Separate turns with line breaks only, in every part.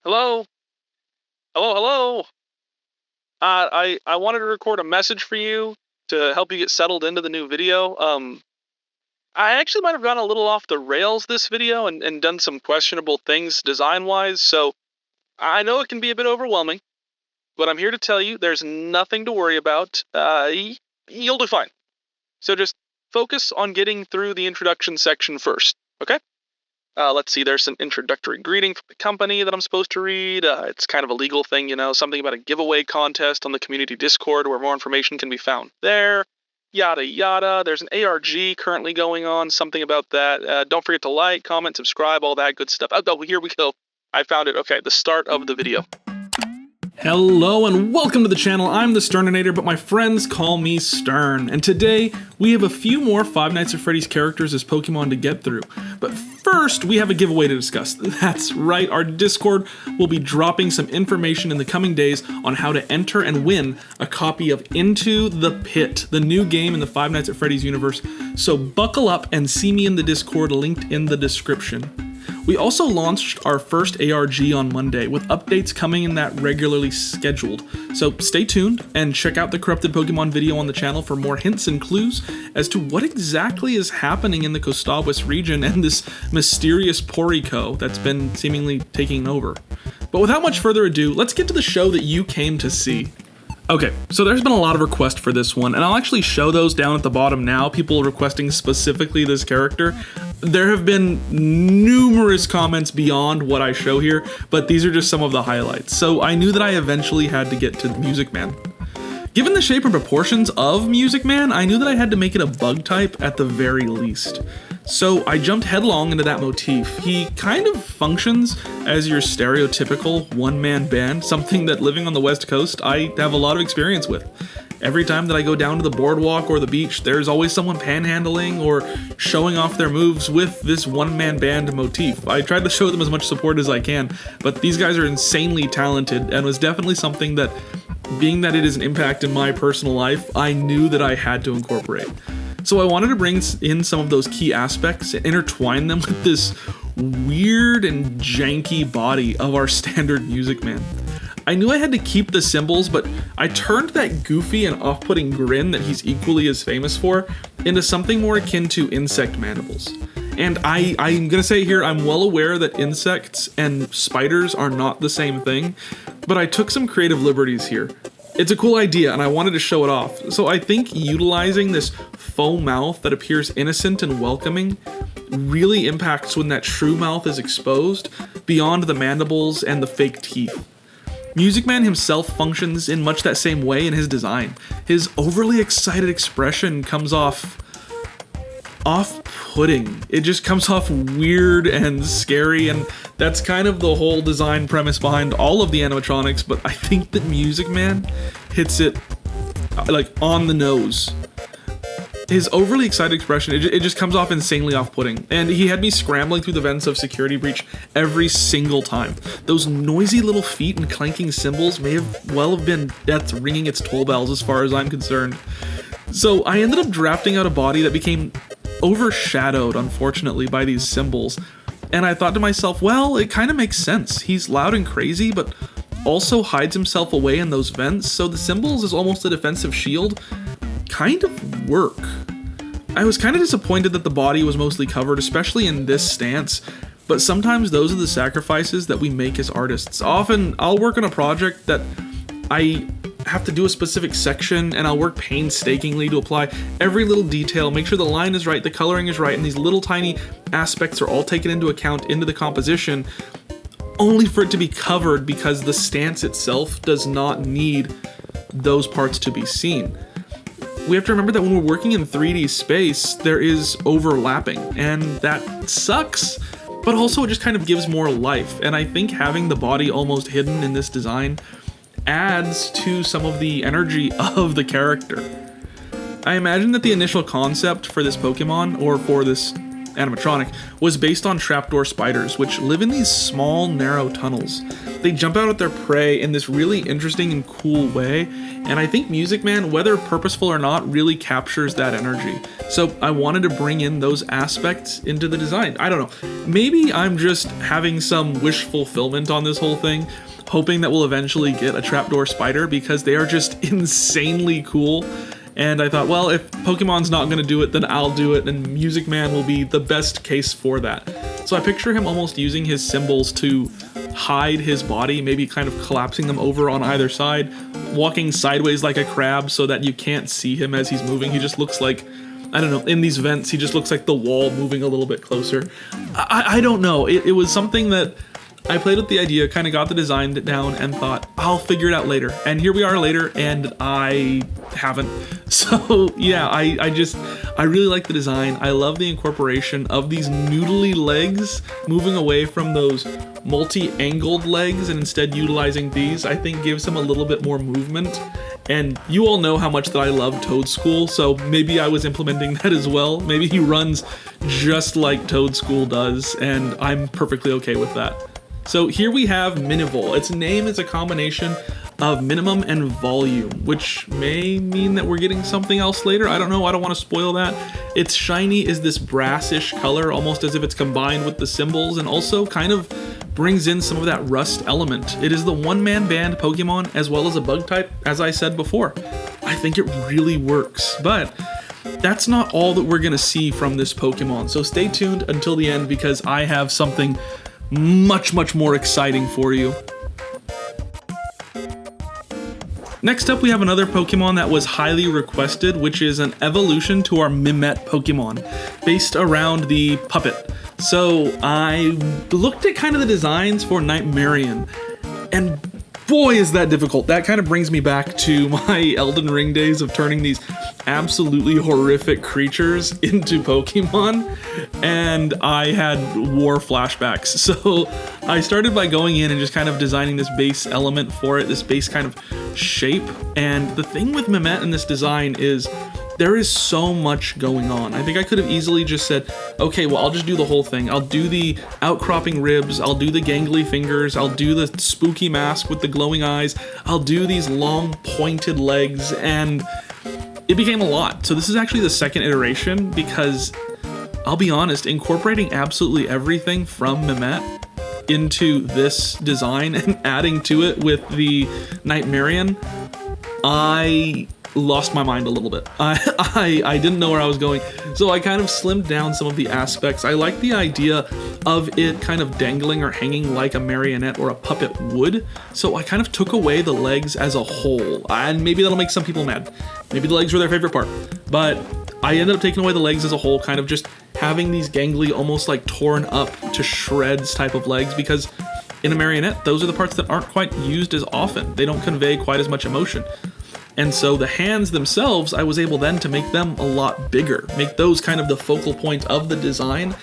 Hello? Hello, hello? I wanted to record a message for you to help you get settled into the new video. I actually might have gone a little off the rails this video and done some questionable things design-wise, so I know it can be a bit overwhelming, but I'm here to tell you there's nothing to worry about. You'll do fine. So just focus on getting through the introduction section first, okay? Let's see, there's an introductory greeting from the company that I'm supposed to read. It's kind of a legal thing, something about a giveaway contest on the community Discord where more information can be found there. Yada yada. There's an ARG currently going on, something about that. Don't forget to like, comment, subscribe, all that good stuff. Oh, here we go. I found it. Okay, the start of the video.
Hello and welcome to the channel. I'm the Thesterninator, but my friends call me Stern. And today, we have a few more Five Nights at Freddy's characters as Pokemon to get through. But first, we have a giveaway to discuss. That's right, our Discord will be dropping some information in the coming days on how to enter and win a copy of Into the Pit, the new game in the Five Nights at Freddy's universe. So buckle up and see me in the Discord linked in the description. We also launched our first ARG on Monday, with updates coming in that regularly scheduled. So stay tuned and check out the Corrupted Pokemon video on the channel for more hints and clues as to what exactly is happening in the Kostabwis region and this mysterious Poriko that's been seemingly taking over. But without much further ado, let's get to the show that you came to see. Okay, so there's been a lot of requests for this one, and I'll actually show those down at the bottom now, people requesting specifically this character. There have been numerous comments beyond what I show here, but these are just some of the highlights. So I knew that I eventually had to get to Music Man. Given the shape and proportions of Music Man, I knew that I had to make it a bug type at the very least. So I jumped headlong into that motif. He kind of functions as your stereotypical one-man band, something that living on the West Coast I have a lot of experience with. Every time that I go down to the boardwalk or the beach, there's always someone panhandling or showing off their moves with this one-man band motif. I tried to show them as much support as I can, but these guys are insanely talented and was definitely something that, being that it is an impact in my personal life, I knew that I had to incorporate. So I wanted to bring in some of those key aspects and intertwine them with this weird and janky body of our standard Music Man. I knew I had to keep the symbols, but I turned that goofy and off-putting grin that he's equally as famous for into something more akin to insect mandibles. And I'm gonna say here, I'm well aware that insects and spiders are not the same thing, but I took some creative liberties here. It's a cool idea and I wanted to show it off. So I think utilizing this faux mouth that appears innocent and welcoming really impacts when that true mouth is exposed beyond the mandibles and the fake teeth. Music Man himself functions in much that same way in his design. His overly excited expression comes off off-putting. It just comes off weird and scary, and that's kind of the whole design premise behind all of the animatronics, but I think that Music Man hits it like on the nose. His overly excited expression, it just comes off insanely off-putting, and he had me scrambling through the vents of Security Breach every single time. Those noisy little feet and clanking cymbals may have well have been death ringing its toll bells as far as I'm concerned. So I ended up drafting out a body that became overshadowed, unfortunately, by these symbols, and I thought to myself, well, it kind of makes sense. He's loud and crazy, but also hides himself away in those vents, so the symbols is almost a defensive shield kind of work. I was kind of disappointed that the body was mostly covered, especially in this stance, but sometimes those are the sacrifices that we make as artists. Often, I'll work on a project that I have to do a specific section, and I'll work painstakingly to apply every little detail, make sure the line is right, the coloring is right, and these little tiny aspects are all taken into account into the composition, only for it to be covered because the stance itself does not need those parts to be seen. We have to remember that when we're working in 3D space, there is overlapping, and that sucks, but also it just kind of gives more life, and I think having the body almost hidden in this design adds to some of the energy of the character. I imagine that the initial concept for this Pokemon, or for this animatronic, was based on trapdoor spiders, which live in these small, narrow tunnels. They jump out at their prey in this really interesting and cool way, and I think Music Man, whether purposeful or not, really captures that energy. So I wanted to bring in those aspects into the design. I don't know, maybe I'm just having some wish fulfillment on this whole thing, hoping that we'll eventually get a trapdoor spider because they are just insanely cool. And I thought, well, if Pokemon's not gonna do it, then I'll do it, and Music Man will be the best case for that. So I picture him almost using his symbols to hide his body, maybe kind of collapsing them over on either side, walking sideways like a crab so that you can't see him as he's moving. He just looks like, I don't know, in these vents, he just looks like the wall moving a little bit closer. I don't know, it was something that I played with the idea, kind of got the design down, and thought, I'll figure it out later. And here we are later, and I haven't. So yeah, I really like the design. I love the incorporation of these noodly legs, moving away from those multi-angled legs and instead utilizing these, I think gives him a little bit more movement. And you all know how much that I love Toad School, so maybe I was implementing that as well. Maybe he runs just like Toad School does, and I'm perfectly okay with that. So here we have Minivol. Its name is a combination of minimum and volume, which may mean that we're getting something else later. I don't know, I don't want to spoil that. Its shiny is this brassish color, almost as if it's combined with the symbols, and also kind of brings in some of that rust element. It is the one-man band Pokemon as well as a bug type, as I said before. I think it really works, but that's not all that we're gonna see from this Pokemon. So stay tuned until the end because I have something much more exciting for you. Next up, we have another Pokemon that was highly requested, which is an evolution to our Mimette Pokemon, based around the puppet. So I looked at kind of the designs for Nightmarian, and boy is that difficult. That kind of brings me back to my Elden Ring days of turning these absolutely horrific creatures into Pokemon, and I had war flashbacks. So I started by going in and just kind of designing this base element for it, this base kind of shape. And the thing with Mimette in this design is there is so much going on. I think I could have easily just said, okay, well, I'll just do the whole thing. I'll do the outcropping ribs, I'll do the gangly fingers, I'll do the spooky mask with the glowing eyes, I'll do these long pointed legs, and it became a lot. So this is actually the second iteration because I'll be honest, incorporating absolutely everything from Mimette into this design and adding to it with the Nightmarian, I lost my mind a little bit. I didn't know where I was going, so I kind of slimmed down some of the aspects. I like the idea of it kind of dangling or hanging like a marionette or a puppet would, so I kind of took away the legs as a whole, and maybe that'll make some people mad. Maybe the legs were their favorite part, but I ended up taking away the legs as a whole, kind of just having these gangly, almost like torn up to shreds type of legs, because in a marionette, those are the parts that aren't quite used as often. They don't convey quite as much emotion. And so the hands themselves, I was able then to make them a lot bigger, make those kind of the focal point of the design,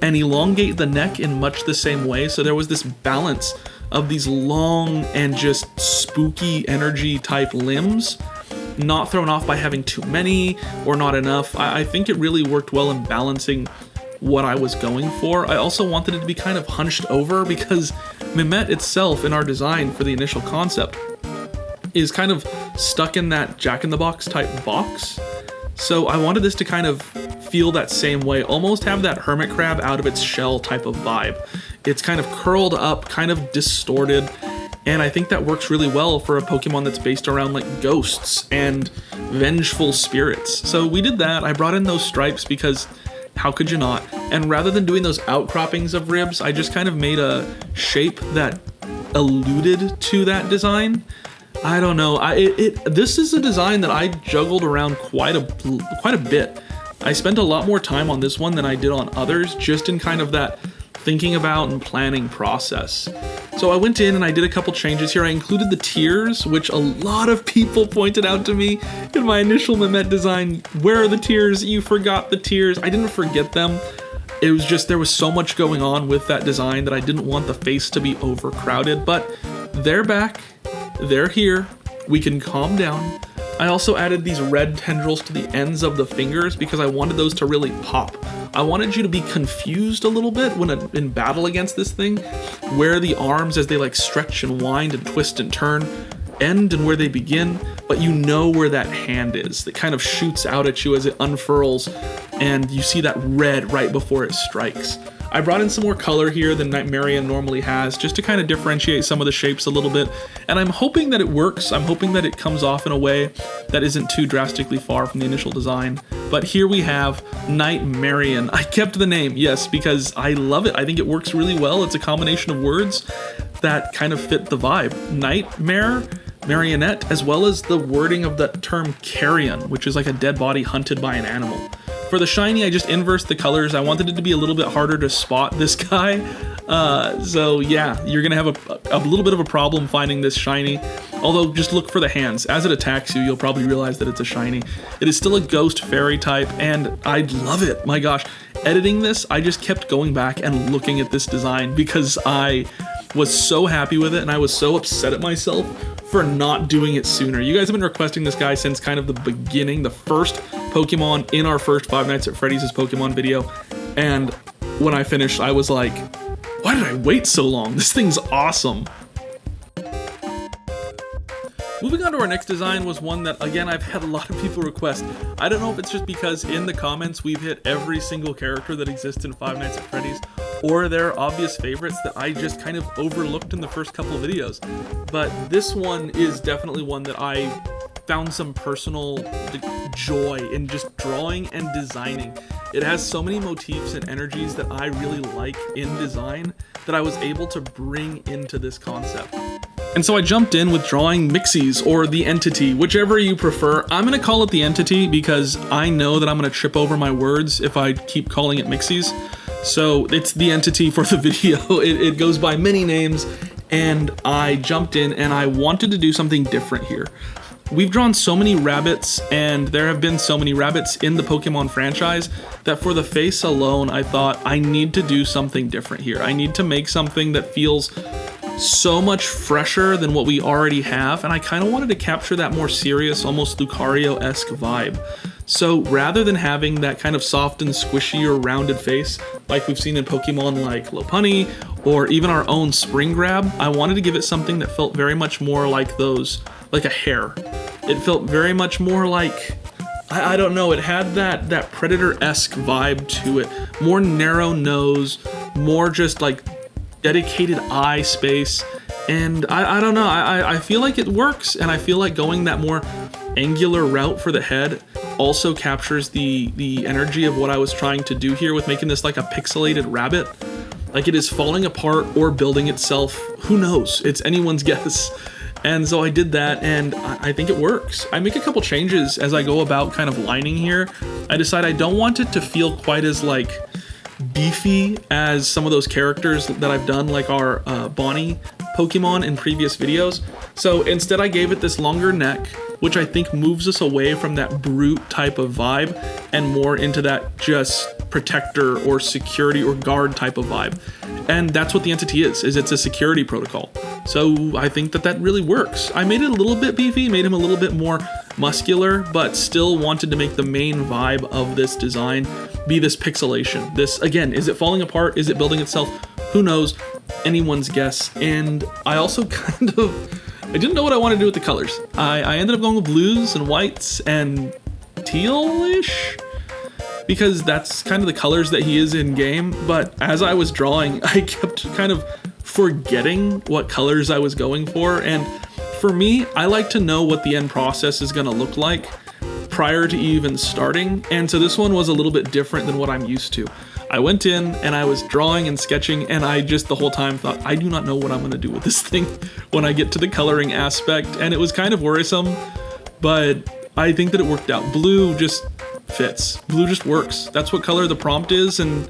and elongate the neck in much the same way. So there was this balance of these long and just spooky energy type limbs, not thrown off by having too many or not enough. I think it really worked well in balancing what I was going for. I also wanted it to be kind of hunched over because Mimette itself in our design for the initial concept is kind of stuck in that Jack-in-the-Box type box. So I wanted this to kind of feel that same way, almost have that hermit crab out of its shell type of vibe. It's kind of curled up, kind of distorted, and I think that works really well for a Pokemon that's based around like ghosts and vengeful spirits. So we did that. I brought in those stripes because how could you not? And rather than doing those outcroppings of ribs, I just kind of made a shape that alluded to that design. I don't know. This is a design that I juggled around quite a bit. I spent a lot more time on this one than I did on others, just in kind of that thinking about and planning process. So I went in and I did a couple changes here. I included the tears, which a lot of people pointed out to me in my initial Mimette design. Where are the tears? You forgot the tears. I didn't forget them. It was just there was so much going on with that design that I didn't want the face to be overcrowded, but they're back. They're here. We can calm down. I also added these red tendrils to the ends of the fingers because I wanted those to really pop I wanted you to be confused a little bit when in battle against this thing, where the arms, as they like stretch and wind and twist and turn, end and where they begin, but you know where that hand is that kind of shoots out at you as it unfurls, and you see that red right before it strikes. I brought in some more color here than Nightmarian normally has, just to kind of differentiate some of the shapes a little bit, and I'm hoping that it works. I'm hoping that it comes off in a way that isn't too drastically far from the initial design. But here we have Nightmarian. I kept the name, yes, because I love it. I think it works really well. It's a combination of words that kind of fit the vibe. Nightmare, marionette, as well as the wording of the term carrion, which is like a dead body hunted by an animal. For the shiny, I just inversed the colors. I wanted it to be a little bit harder to spot this guy. So yeah, you're gonna have a little bit of a problem finding this shiny. Although just look for the hands. As it attacks you, you'll probably realize that it's a shiny. It is still a ghost fairy type, and I love it. My gosh, editing this, I just kept going back and looking at this design because I was so happy with it, and I was so upset at myself for not doing it sooner. You guys have been requesting this guy since kind of the beginning, the first Pokemon in our first Five Nights at Freddy's Pokemon video, and when I finished, I was like, why did I wait so long? This thing's awesome. Moving on to our next design was one that, again, I've had a lot of people request. I don't know if it's just because in the comments we've hit every single character that exists in Five Nights at Freddy's, or they're obvious favorites that I just kind of overlooked in the first couple of videos. But this one is definitely one that I found some personal joy in just drawing and designing. It has so many motifs and energies that I really like in design that I was able to bring into this concept. And so I jumped in with drawing Mixies, or the Entity, whichever you prefer. I'm gonna call it the Entity because I know that I'm gonna trip over my words if I keep calling it Mixies. So it's the Entity for the video. It goes by many names, and I jumped in and I wanted to do something different here. We've drawn so many rabbits, and there have been so many rabbits in the Pokemon franchise that for the face alone, I thought I need to do something different here. I need to make something that feels so much fresher than what we already have, and I kind of wanted to capture that more serious, almost Lucario-esque vibe. So rather than having that kind of soft and squishy or rounded face like we've seen in Pokemon like Lopunny or even our own Spring Grab, I wanted to give it something that felt very much more like those, like a hare. It felt very much more like, I don't know, it had that Predator-esque vibe to it. More narrow nose, more just like dedicated eye space, and I don't know, I feel like it works, and I feel like going that more angular route for the head also captures the energy of what I was trying to do here with making this like a pixelated rabbit. Like it is falling apart or building itself, who knows, it's anyone's guess. And so I did that, and I think it works. I make a couple changes as I go about kind of lining here. I decide I don't want it to feel quite as like beefy as some of those characters that I've done, like our Bonnie Pokemon in previous videos. So instead I gave it this longer neck, which I think moves us away from that brute type of vibe and more into that just protector or security or guard type of vibe. And that's what the Entity is it's a security protocol. So I think that really works. I made it a little bit beefy, made him a little bit more muscular, but still wanted to make the main vibe of this design be this pixelation. This, again, is it falling apart? Is it building itself? Who knows? Anyone's guess. And I also I didn't know what I wanted to do with the colors. I ended up going with blues and whites and teal-ish, because that's kind of the colors that he is in game. But as I was drawing, I kept kind of forgetting what colors I was going for. And for me, I like to know what the end process is gonna look like prior to even starting. And so this one was a little bit different than what I'm used to. I went in and I was drawing and sketching, and I just the whole time thought, I do not know what I'm gonna do with this thing when I get to the coloring aspect. And it was kind of worrisome, but I think that it worked out. Blue just fits. Blue just works. That's what color the prompt is, and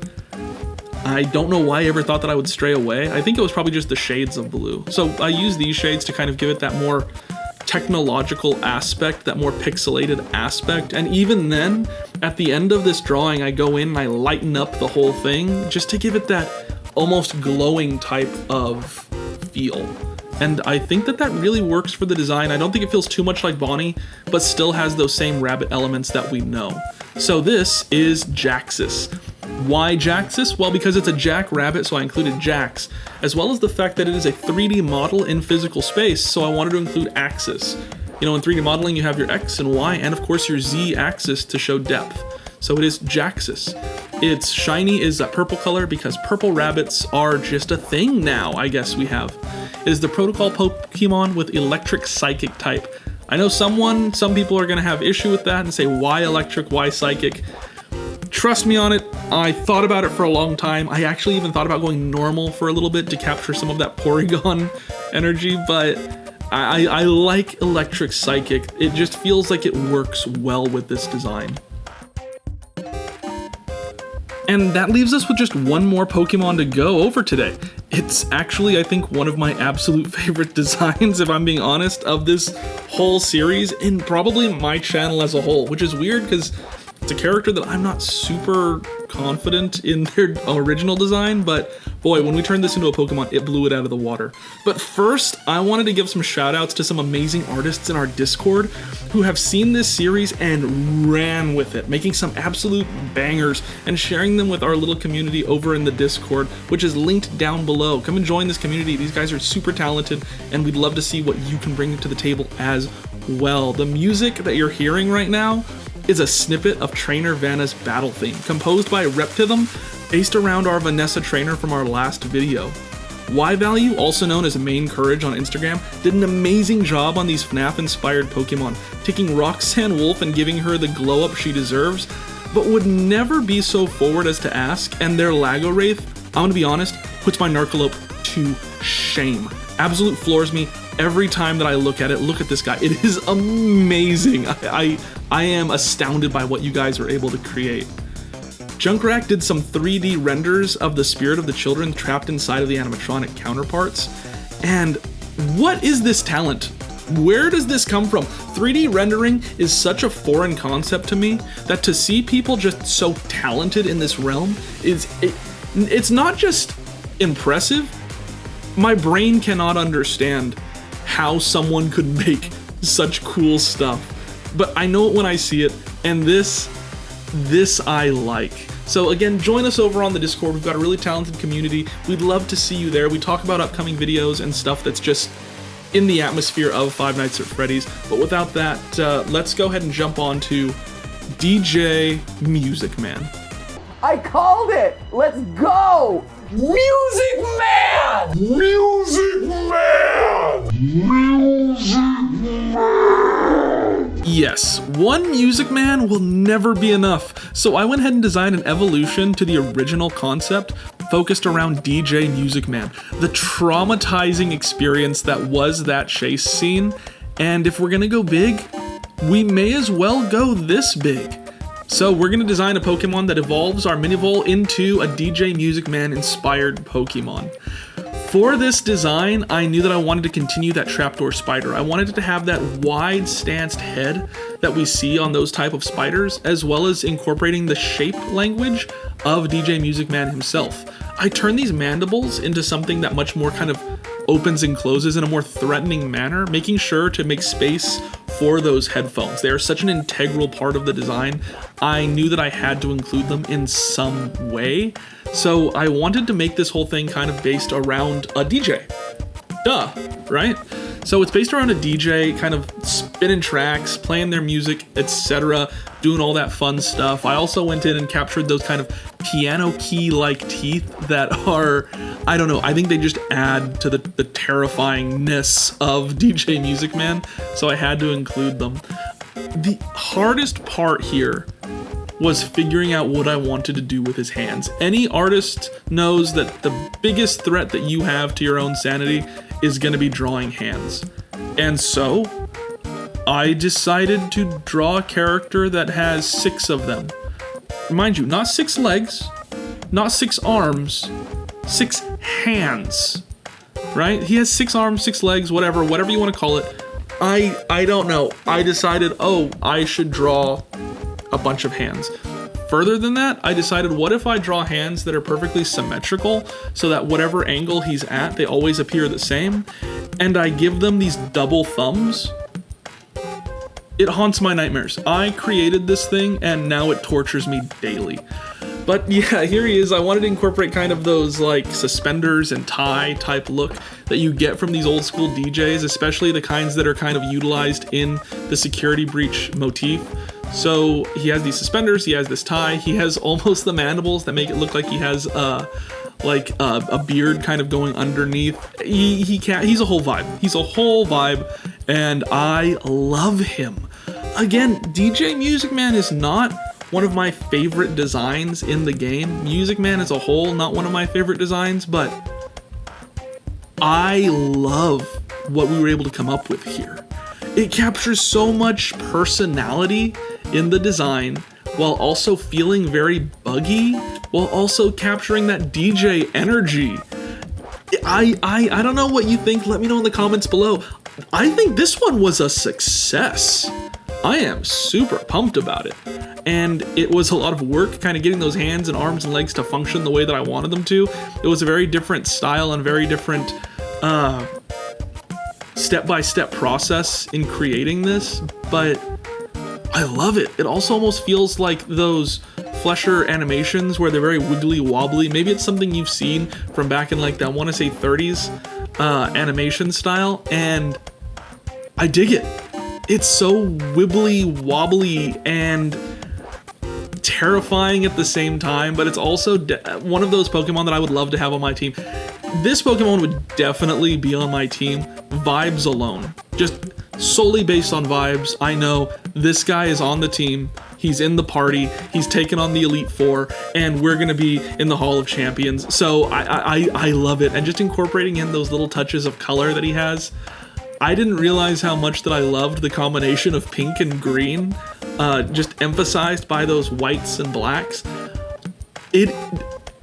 I don't know why I ever thought that I would stray away. I think it was probably just the shades of blue. So I use these shades to kind of give it that more technological aspect, that more pixelated aspect. And even then, at the end of this drawing, I go in and I lighten up the whole thing just to give it that almost glowing type of feel. And I think that really works for the design. I don't think it feels too much like Bonnie, but still has those same rabbit elements that we know. So this is Jaxus. Why Jaxus? Well, because it's a jackrabbit, so I included Jax, as well as the fact that it is a 3D model in physical space, so I wanted to include axis. You know, in 3D modeling, you have your X and Y, and of course your Z axis to show depth. So it is Jaxus. Its shiny is that purple color because purple rabbits are just a thing now, I guess we have. It is the protocol Pokemon with electric psychic type. I know some people are gonna have issue with that and say, why electric, why psychic? Trust me on it, I thought about it for a long time. I actually even thought about going normal for a little bit to capture some of that Porygon energy, but I like electric psychic. It just feels like it works well with this design. And that leaves us with just one more Pokemon to go over today. It's actually, I think, one of my absolute favorite designs, if I'm being honest, of this whole series, and probably my channel as a whole, which is weird because it's a character that I'm not super confident in their original design, but boy, when we turned this into a Pokemon, it blew it out of the water. But first, I wanted to give some shout outs to some amazing artists in our Discord who have seen this series and ran with it, making some absolute bangers and sharing them with our little community over in the Discord, which is linked down below. Come and join this community. These guys are super talented, and we'd love to see what you can bring to the table as well. The music that you're hearing right now is a snippet of Trainer Vanna's battle theme, composed by Reptithum, based around our Vanessa trainer from our last video. Y-Value, also known as Main Courage on Instagram, did an amazing job on these FNAF-inspired Pokemon, taking Roxanne Wolf and giving her the glow-up she deserves, but would never be so forward as to ask, and their Lagowraith, I'm gonna be honest, puts my Narcolope to shame. Absolute floors me every time that I look at it. Look at this guy. It is amazing. I am astounded by what you guys are able to create. Junkrat did some 3D renders of the spirit of the children trapped inside of the animatronic counterparts. And what is this talent? Where does this come from? 3D rendering is such a foreign concept to me that to see people just so talented in this realm it's not just impressive. My brain cannot understand how someone could make such cool stuff. But I know it when I see it, and this I like. So again, join us over on the Discord. We've got a really talented community. We'd love to see you there. We talk about upcoming videos and stuff that's just in the atmosphere of Five Nights at Freddy's. But without that, let's go ahead and jump on to DJ Music Man.
I called it! Let's go! Music Man! Music Man! Music Man!
Yes, one Music Man will never be enough, so I went ahead and designed an evolution to the original concept focused around DJ Music Man, the traumatizing experience that was that chase scene, and if we're gonna go big, we may as well go this big. So we're gonna design a Pokemon that evolves our Minivole into a DJ Music Man inspired Pokemon. For this design, I knew that I wanted to continue that trapdoor spider. I wanted it to have that wide stanced head that we see on those type of spiders, as well as incorporating the shape language of DJ Music Man himself. I turned these mandibles into something that much more kind of opens and closes in a more threatening manner, making sure to make space for those headphones. They are such an integral part of the design. I knew that I had to include them in some way. So I wanted to make this whole thing kind of based around a DJ. Duh, right? So it's based around a DJ kind of spinning tracks, playing their music, etc., doing all that fun stuff. I also went in and captured those kind of piano key-like teeth that are, I don't know, I think they just add to the terrifyingness of DJ Music Man, so I had to include them. The hardest part here was figuring out what I wanted to do with his hands. Any artist knows that the biggest threat that you have to your own sanity is going to be drawing hands. And so I decided to draw a character that has 6 of them. Mind you, not 6 legs, not 6 arms, 6 hands, right? He has 6 arms, 6 legs, whatever you want to call it. I don't know. I decided, I should draw a bunch of hands. Further than that, I decided, what if I draw hands that are perfectly symmetrical so that whatever angle he's at, they always appear the same, and I give them these double thumbs? It haunts my nightmares. I created this thing and now it tortures me daily. But yeah, here he is. I wanted to incorporate kind of those like suspenders and tie type look that you get from these old school DJs, especially the kinds that are kind of utilized in the security breach motif. So he has these suspenders, he has this tie, he has almost the mandibles that make it look like he has like a beard kind of going underneath. He's a whole vibe. He's a whole vibe, and I love him. Again, DJ Music Man is not one of my favorite designs in the game. Music Man as a whole, not one of my favorite designs, but I love what we were able to come up with here. It captures so much personality in the design while also feeling very buggy, while also capturing that DJ energy. I don't know what you think. Let me know in the comments below. I think this one was a success. I am super pumped about it. And it was a lot of work kind of getting those hands and arms and legs to function the way that I wanted them to. It was a very different style and very different step-by-step process in creating this, but I love it. It also almost feels like those Flesher animations where they're very wiggly wobbly. Maybe it's something you've seen from back in like that, I want to say 30s animation style, and I dig it. It's so wibbly wobbly and terrifying at the same time, but it's also one of those Pokemon that I would love to have on my team. This Pokemon would definitely be on my team, vibes alone. Just solely based on vibes, I know this guy is on the team, he's in the party, he's taken on the Elite Four, and we're gonna be in the Hall of Champions. So I love it, and just incorporating in those little touches of color that he has. I didn't realize how much that I loved the combination of pink and green, just emphasized by those whites and blacks.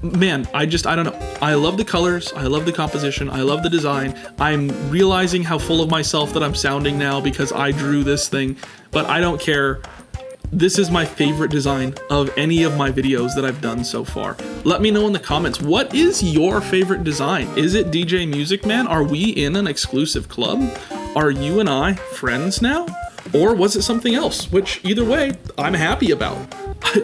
Man, I don't know. I love the colors, I love the composition, I love the design. I'm realizing how full of myself that I'm sounding now because I drew this thing, but I don't care. This is my favorite design of any of my videos that I've done so far. Let me know in the comments, what is your favorite design? Is it DJ Music Man? Are we in an exclusive club? Are you and I friends now? Or was it something else? Which either way, I'm happy about.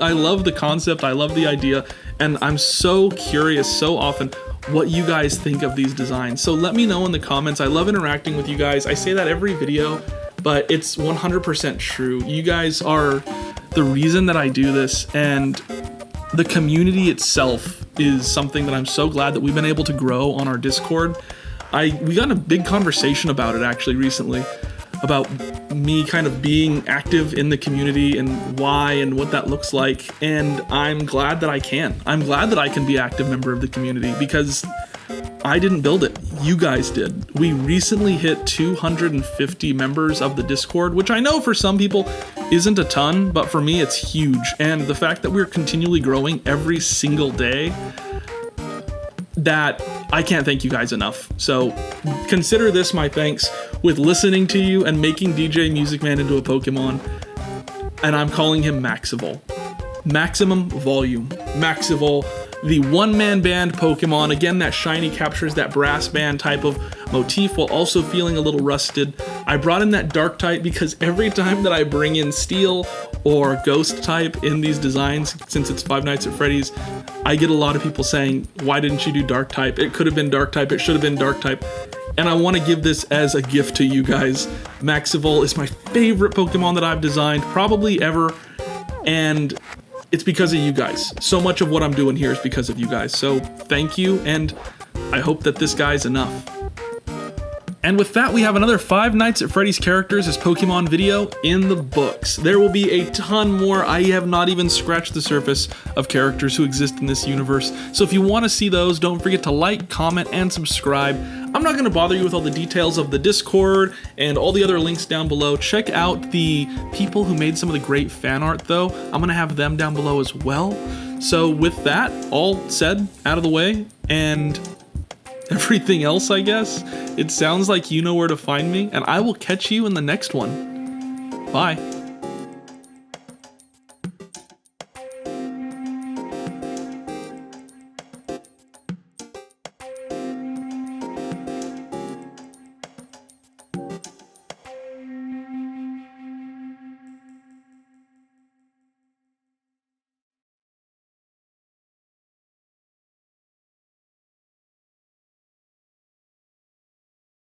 I love the concept, I love the idea, and I'm so curious so often what you guys think of these designs. So let me know in the comments. I love interacting with you guys. I say that every video, but it's 100% true. You guys are the reason that I do this, and the community itself is something that I'm so glad that we've been able to grow on our Discord. We got in a big conversation about it actually recently, about me kind of being active in the community and why and what that looks like, and I'm glad that I can. I'm glad that I can be an active member of the community because I didn't build it, you guys did. We recently hit 250 members of the Discord, which I know for some people isn't a ton, but for me it's huge. And the fact that we're continually growing every single day, that I can't thank you guys enough. So consider this my thanks with listening to you and making DJ Music Man into a Pokemon. And I'm calling him Maxival. Maximum Volume. Maxival, the one-man band Pokemon. Again, that shiny captures that brass band type of motif while also feeling a little rusted. I brought in that dark type because every time that I bring in steel or ghost type in these designs, since it's Five Nights at Freddy's, I get a lot of people saying, why didn't you do dark type? It could have been dark type, it should have been dark type. And I want to give this as a gift to you guys. Maxival is my favorite Pokemon that I've designed, probably ever, and it's because of you guys. So much of what I'm doing here is because of you guys. So thank you, and I hope that this guy's enough. And with that, we have another Five Nights at Freddy's characters as Pokemon video in the books. There will be a ton more. I have not even scratched the surface of characters who exist in this universe. So if you want to see those, don't forget to like, comment, and subscribe. I'm not going to bother you with all the details of the Discord and all the other links down below. Check out the people who made some of the great fan art, though. I'm going to have them down below as well. So with that all said, out of the way, and everything else, I guess, it sounds like you know where to find me, and I will catch you in the next one. Bye.